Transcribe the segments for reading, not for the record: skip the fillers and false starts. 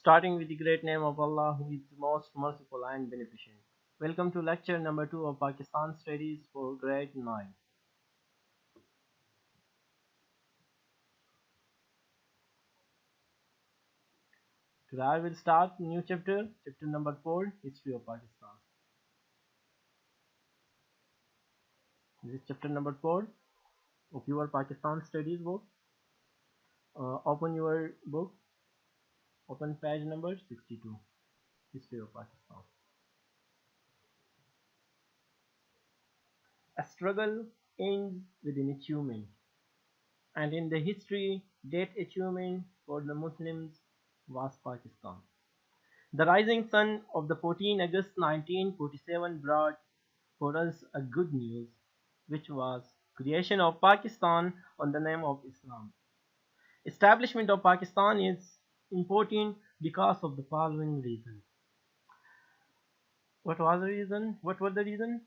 Starting with the great name of Allah, who is the most merciful and beneficent. Welcome to lecture number 2 of Pakistan Studies for grade 9. Today I will start new chapter number 4, History of Pakistan. This is chapter number 4 of your Pakistan Studies book. Open your book, open page number 62, History of Pakistan. A struggle ends with an achievement, and in the history, that achievement for the Muslims was Pakistan. The rising sun of the 14 August 1947 brought for us a good news, which was creation of Pakistan on the name of Islam. Establishment of Pakistan is important because of the following reasons. What was the reason? What were the reasons?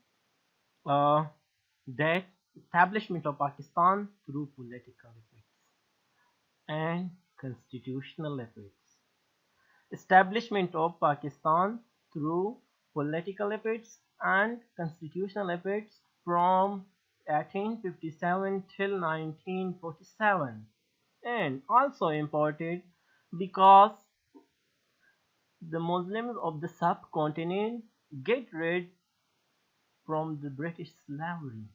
That establishment of Pakistan through political effects and constitutional effects. Establishment of Pakistan through political efforts and constitutional efforts from 1857 till 1947, and also important because the Muslims of the subcontinent get rid from the British slavery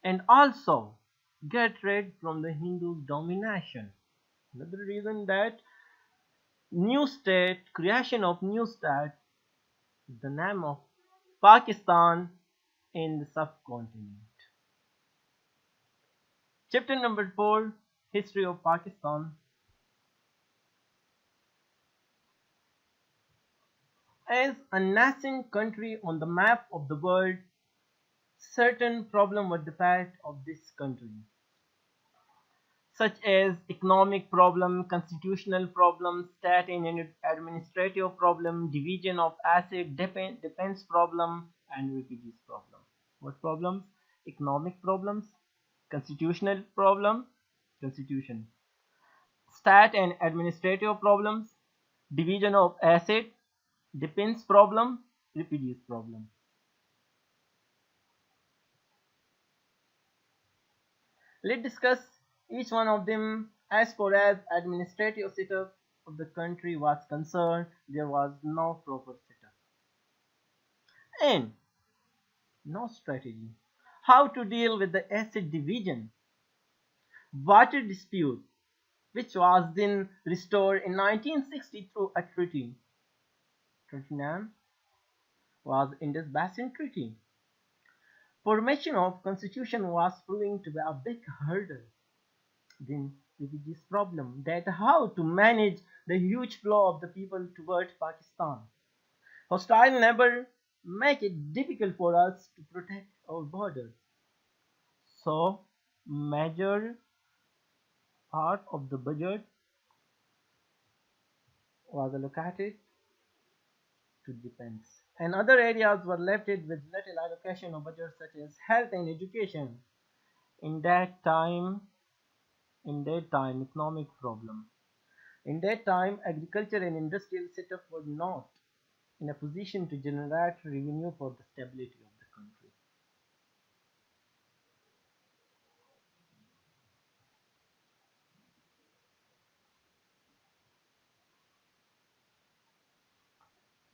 and also get rid from the Hindu domination. Another reason that new state, creation of new state, the name of Pakistan in the subcontinent. Chapter number 4, History of Pakistan. As a nascent country on the map of the world, certain problems were the fact of this country, such as economic problem, constitutional problem, state and administrative problem, division of asset, defense problem, and refugees problem. What problems? Economic problems, constitutional problem, constitution, state and administrative problems, division of asset, defense problem, refugees problem. Let's discuss each one of them. As far as administrative setup of the country was concerned, there was no proper setup and no strategy. How to deal with the asset division, water dispute, which was then restored in 1960 through a treaty. Treaty name was Indus Basin Treaty. Formation of constitution was proving to be a big hurdle. Then refugees problem, that how to manage the huge flow of the people towards Pakistan. Hostile neighbor make it difficult for us to protect our borders. So major part of the budget was allocated to defense, and other areas were left with little allocation of budget, such as health and education. In that time, economic problem. In that time, agriculture and industrial setup were not in a position to generate revenue for the stability of the country.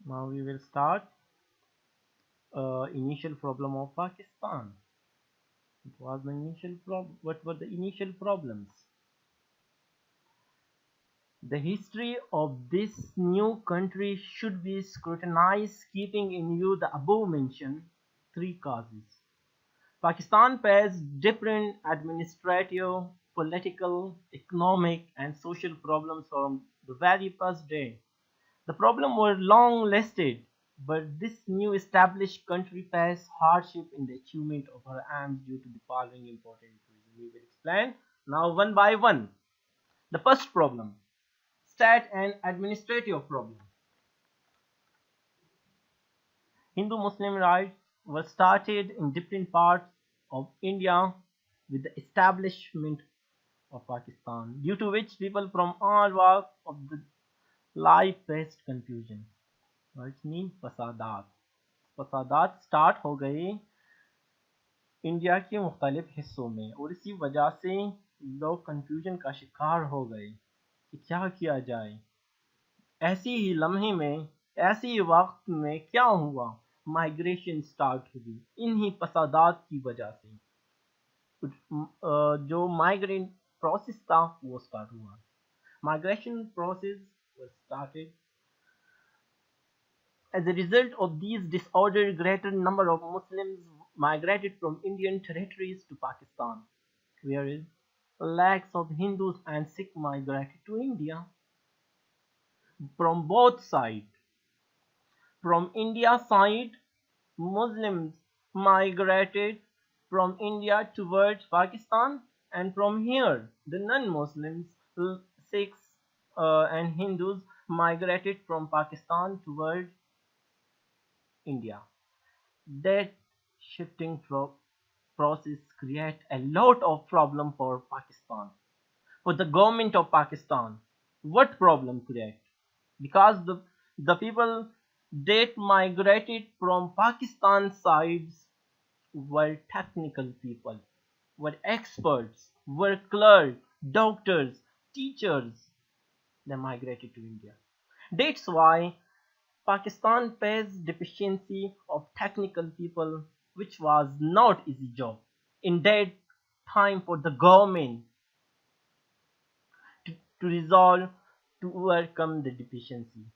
Now we will start initial problem of Pakistan. What were the initial problems? The history of this new country should be scrutinized, keeping in view the above mentioned three causes. Pakistan faced different administrative, political, economic, and social problems from the very first day. The problems were long listed, but this new established country faced hardship in the achievement of her aims due to the following important reasons. We will explain now one by one. The first problem, state and administrative problem. Hindu-Muslim rights were started in different parts of India with the establishment of Pakistan, due to which people from all walks of the Life faced confusion. Words mean फसादात. फसादात start हो गए India के मुख्तलिफ हिस्सों में और इसी वजह से लोग कंफ्यूजन का शिकार हो गए कि क्या किया जाए। ऐसी ही लम्हे में ऐसे ही वक्त में क्या हुआ, माइग्रेशन स्टार्ट हुई इन्हीं फसादात की वजह से। जो माइग्रेंट प्रोसेस था वो स्टार्ट हुआ। Migration process was started as a result of these disorders. Greater number of Muslims migrated from Indian territories to Pakistan, whereas lakhs of Hindus and Sikhs migrated to India. From both sides, from India side, Muslims migrated from India towards Pakistan, and from here, the non-Muslims, Sikhs and Hindus migrated from Pakistan towards India. That shifting process create a lot of problem for Pakistan, for the government of Pakistan. What problem create? Because the people that migrated from Pakistan sides were technical people, were experts, were clerks, doctors, teachers. They migrated to India. That's why Pakistan faced deficiency of technical people, which was not easy job in that time for the government to resolve, to overcome the deficiency.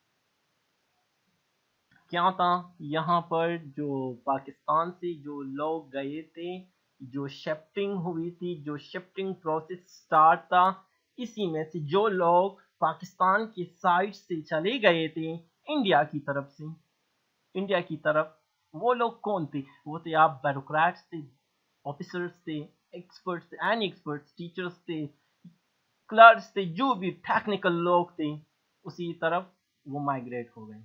क्या था यहाँ पर, जो पाकिस्तान से जो लोग गए थे, जो शिफ्टिंग हुई थी, जो शिफ्टिंग प्रोसेस स्टार्ट था, इसी में से जो लोग पाकिस्तान की साइड से चले गए थे इंडिया की तरफ से, इंडिया की तरफ, वो लोग कौन थे? वो थे आप ब्यूरोक्रेट्स थे, ऑफिसर्स थे, एक्सपर्ट्स थे, एंड एक्सपर्ट्स, टीचर्स थे, क्लर्क्स थे, जो भी टेक्निकल लोग थे उसी तरफ वो माइग्रेट हो गए।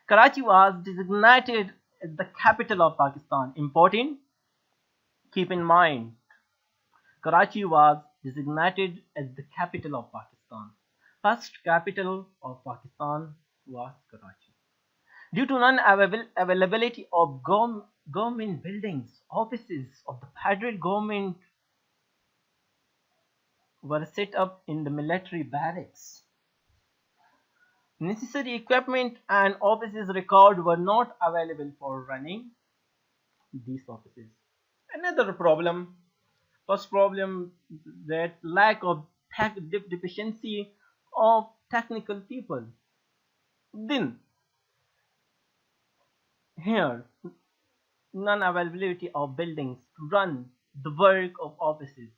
Karachi was designated as the capital of Pakistan. Important, keep in mind, Karachi was designated as the capital of Pakistan. First capital of Pakistan was Karachi. Due to non-availability of government buildings, offices of the federal government were set up in the military barracks. Necessary equipment and offices record were not available for running these offices. Another problem, first problem, that lack of deficiency of technical people. Then here, non-availability of buildings to run the work of offices.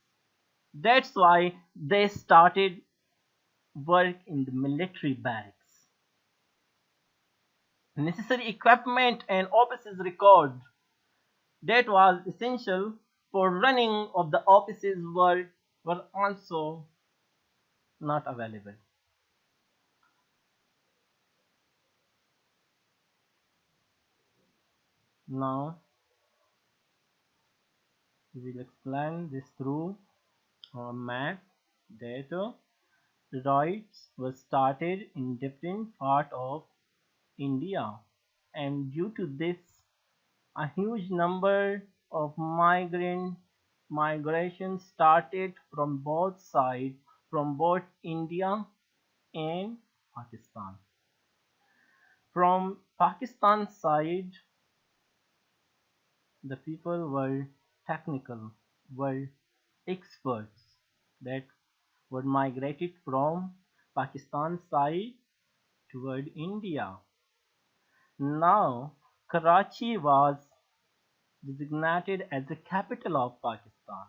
That's why they started work in the military barracks. Necessary equipment and offices record that was essential for running of the offices were also not available. Now we will explain this through a map that rights were started in different part of India, and due to this a huge number of migration started from both sides, from both India and Pakistan. From Pakistan side, the people were technical, were experts that were migrated from Pakistan side toward India. Now, Karachi was designated as the capital of Pakistan.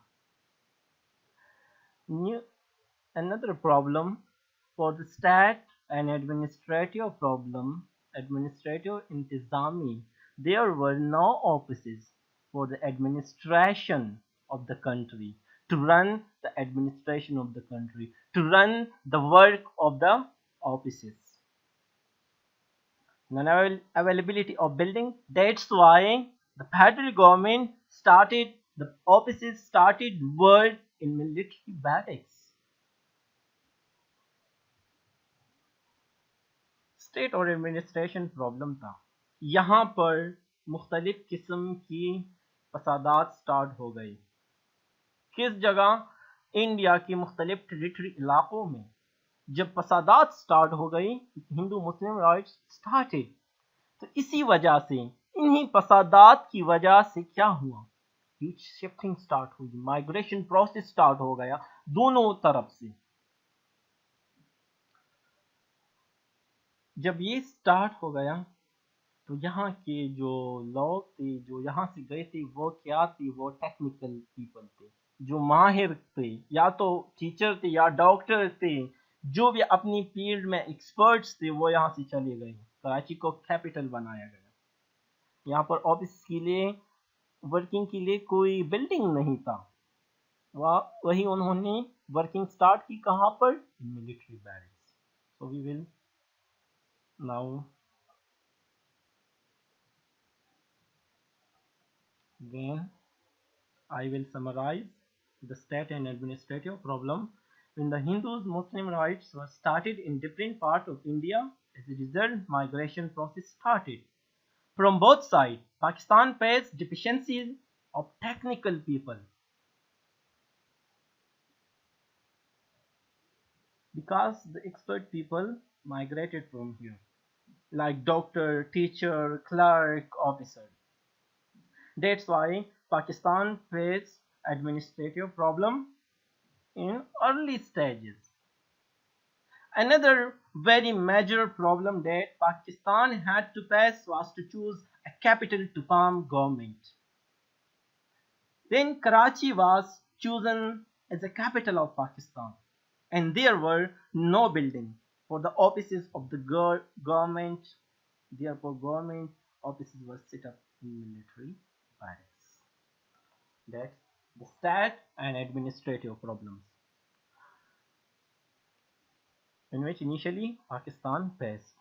New, another problem for the state and administrative problem, administrative intizami. There were no offices for the administration of the country, to run the administration of the country, to run the work of the offices. Non-availability of building. That's why the federal government started, the offices started work in military barracks. State और administration problem था। यहाँ पर मुख्तलिफ किस्म की फसादात start हो गई। किस जगह? इंडिया की मुख्तलिफ टेरिटरी इलाकों में जब फसादात स्टार्ट हो गई, हिंदू मुस्लिम राइट्स स्टार्टेड। तो इसी वजह से, इन्हीं फसादात की वजह से क्या हुआ? शिफ्टिंग स्टार्ट हुई, माइग्रेशन प्रोसेस स्टार्ट हो गया दोनों तरफ से। जब ये स्टार्ट हो गया तो यहाँ के जो लोग थे, जो यहाँ से गए थे, वो क्या थे? वो टेक्निकल पीपल थे, जो माहिर थे, या तो टीचर थे या डॉक्टर थे, जो भी अपनी फील्ड में एक्सपर्ट्स थे, वो यहाँ से चले गए। कराची को कैपिटल बनाया गया। यहाँ पर ऑफिस के लिए, वर्किंग के लिए कोई बिल्डिंग नहीं था। वही उन्होंने वर्किंग स्टार्ट की कहाँ पर? In military barracks. So we will now again I will summarize the state and administrative problem. When the Hindus Muslim rights were started in different parts of India, as a result, migration process started. From both sides, Pakistan faced deficiencies of technical people because the expert people migrated from here, like doctor, teacher, clerk, officer. That's why Pakistan faced administrative problem in early stages. Another very major problem that Pakistan had to face was to choose a capital to form government. Then Karachi was chosen as the capital of Pakistan, and there were no buildings for the offices of the government. Therefore, government offices were set up in military barracks. That's the state and administrative problems in which initially Pakistan faced.